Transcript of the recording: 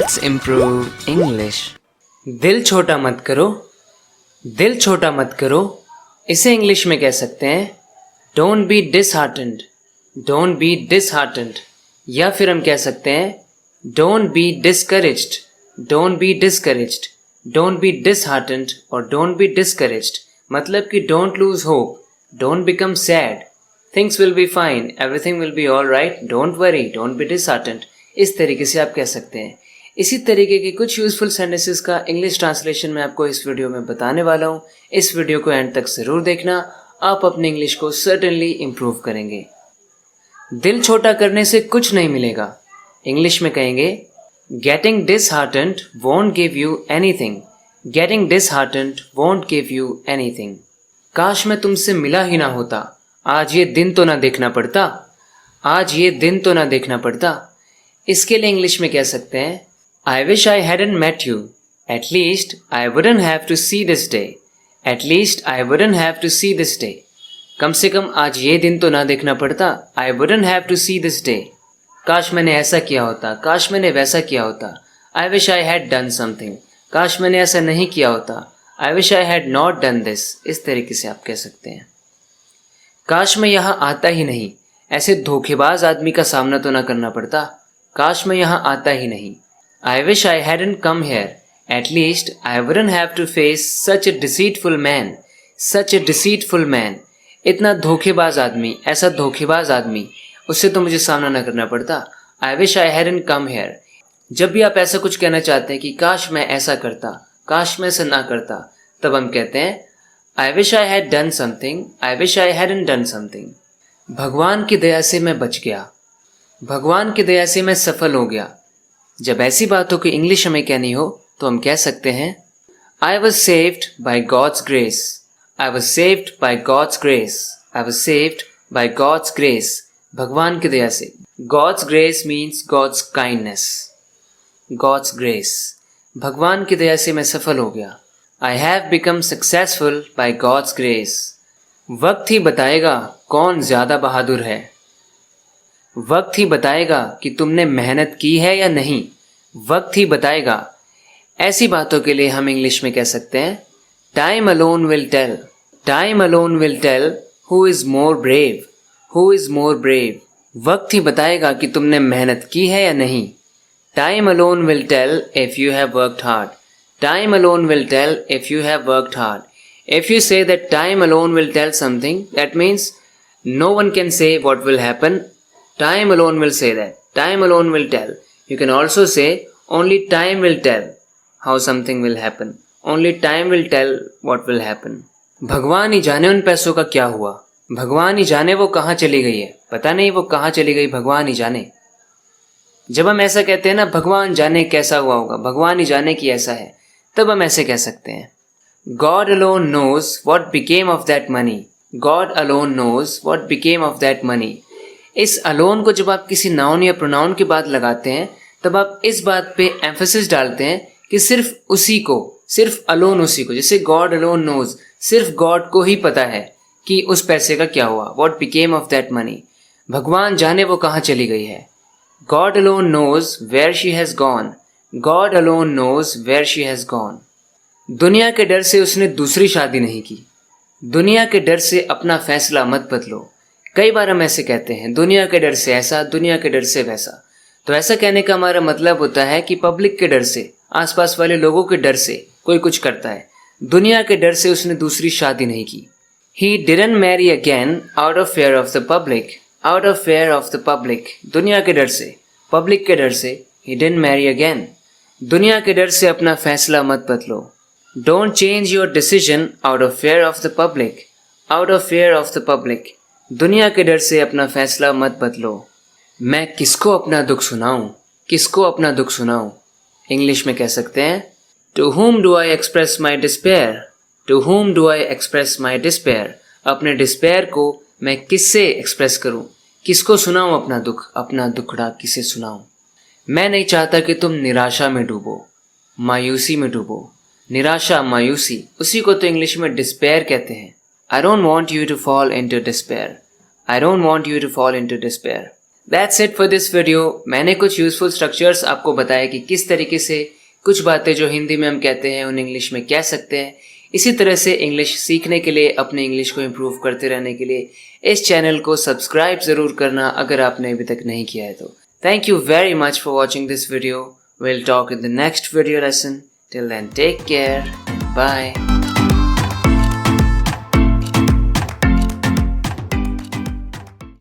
Let's improve English. दिल छोटा मत करो, दिल छोटा मत करो, इसे इंग्लिश में कह सकते हैं Don't be disheartened, Don't be disheartened. या फिर हम कह सकते हैं Don't be discouraged, Don't be discouraged, Don't be disheartened और Don't be discouraged. मतलब कि Don't lose hope, Don't become sad. Things will be fine, everything will be all right, don't worry, don't be disheartened. इस तरीके से आप कह सकते हैं. इसी तरीके के कुछ यूजफुल सेंटेंसेस का इंग्लिश ट्रांसलेशन मैं आपको इस वीडियो में बताने वाला हूँ. इस वीडियो को एंड तक ज़रूर देखना, आप अपने इंग्लिश को सर्टेनली इम्प्रूव करेंगे. दिल छोटा करने से कुछ नहीं मिलेगा. इंग्लिश में कहेंगे getting disheartened won't give you anything. Getting disheartened won't give you anything. काश मैं तुमसे मिला ही ना होता, आज ये दिन तो ना देखना पड़ता, आज ये दिन तो ना देखना पड़ता. इसके लिए इंग्लिश में कह सकते हैं I wish I hadn't met you, at least I wouldn't have to see this day. At least I wouldn't have to see this day. कम से कम आज ये दिन तो ना देखना पड़ता. I wouldn't have to see this day. काश मैंने ऐसा किया होता, काश मैंने वैसा किया होता. आई wish I had done something. काश मैंने ऐसा नहीं किया होता. आई wish I had not done this. इस तरीके से आप कह सकते हैं. काश मैं यहाँ आता ही नहीं, ऐसे धोखेबाज आदमी का सामना तो ना करना पड़ता. काश मैं यहाँ आता ही नहीं. I wish I hadn't come here, at least I wouldn't have to face such a deceitful man. Such a deceitful man. इतना धोखेबाज आदमी, ऐसा धोखेबाज आदमी, उससे तो मुझे सामना ना करना पड़ता. आई wish I hadn't come hair. जब भी आप ऐसा कुछ कहना चाहते हैं कि काश मैं ऐसा करता, काश मैं ऐसा ना करता, तब हम कहते हैं I wish I had done something, I wish I hadn't done something. भगवान की दया से मैं बच गया, भगवान की दया से मैं सफल हो गया. जब ऐसी बातों की इंग्लिश हमें कहनी हो तो हम कह सकते हैं I was saved by God's grace. I was saved by God's grace. I was saved by God's grace. भगवान की दया से. God's grace means God's kindness. God's grace. भगवान की दया से मैं सफल हो गया. I have become successful by God's grace. वक्त ही बताएगा कौन ज़्यादा बहादुर है. वक्त ही बताएगा कि तुमने मेहनत की है या नहीं. वक्त ही बताएगा. ऐसी बातों के लिए हम इंग्लिश में कह सकते हैं Time alone will tell. Time alone will tell who is more brave. Who is more brave. वक्त ही बताएगा कि तुमने मेहनत की है या नहीं. Time alone will tell if you have worked hard. Time alone will tell if you have worked hard. If you say that time alone will tell something, that means no one can say what will happen. Time alone will say that. Time alone will tell. You can also say only time will tell how something will happen. Only time will tell what will happen. भगवान ही जाने उन पैसों का क्या हुआ. भगवान ही जाने वो कहाँ चली गई है. पता नहीं वो कहाँ चली गई, भगवान ही जाने. जब हम ऐसा कहते हैं ना, भगवान जाने कैसा हुआ होगा, भगवान ही जाने की ऐसा है, तब हम ऐसे कह सकते हैं God alone knows what became of that money. God alone knows what became of that money. इस alone को जब आप किसी नाउन या प्रोनाउन के बाद लगाते हैं, तब आप इस बात पे एम्फेसिस डालते हैं कि सिर्फ उसी को, सिर्फ alone उसी को. जैसे God alone knows, सिर्फ God को ही पता है कि उस पैसे का क्या हुआ. What became of that money. भगवान जाने वो कहाँ चली गई है. God alone knows where she has gone. God alone knows where she has gone. दुनिया के डर से उसने दूसरी शादी नहीं की. दुनिया के डर से अपना फैसला मत बदलो. कई बार हम ऐसे कहते हैं दुनिया के डर से ऐसा, दुनिया के डर से वैसा. तो ऐसा कहने का हमारा मतलब होता है कि पब्लिक के डर से, आसपास वाले लोगों के डर से कोई कुछ करता है. दुनिया के डर से उसने दूसरी शादी नहीं की. He didn't marry again out of fear of the public. Out of fear of the public. दुनिया के डर से, पब्लिक के डर से. He didn't marry again. दुनिया के डर से अपना फैसला मत बदलो. Don't change your decision out of fear of the public. Out of fear of the public. दुनिया के डर से अपना फैसला मत बदलो. मैं किसको अपना दुख सुनाऊं, किसको अपना दुख सुनाऊं. इंग्लिश में कह सकते हैं To whom do I express my despair? To whom do I express my despair? अपने डिस्पेयर को मैं किससे एक्सप्रेस करूं, किसको सुनाऊं अपना दुख, अपना दुखड़ा किसे सुनाऊं. मैं नहीं चाहता कि तुम निराशा में डूबो, मायूसी में डूबो. निराशा, मायूसी, उसी को तो इंग्लिश में डिस्पेयर कहते हैं. I don't want you to fall into despair. I don't want you to fall into despair. That's it for this video. मैंने कुछ यूजफुल स्ट्रक्चर्स आपको बताया कि किस तरीके से कुछ बातें जो हिंदी में हम कहते हैं उन इंग्लिश में कह सकते हैं। इसी तरह से इंग्लिश सीखने के लिए, अपने इंग्लिश को इम्प्रूव करते रहने के लिए इस चैनल को सब्सक्राइब ज़रूर करना अगर आपने अभी तक नहीं किया है तो। Thank you very much for watching this video. We'll talk in the next video lesson. Till then, take care and bye.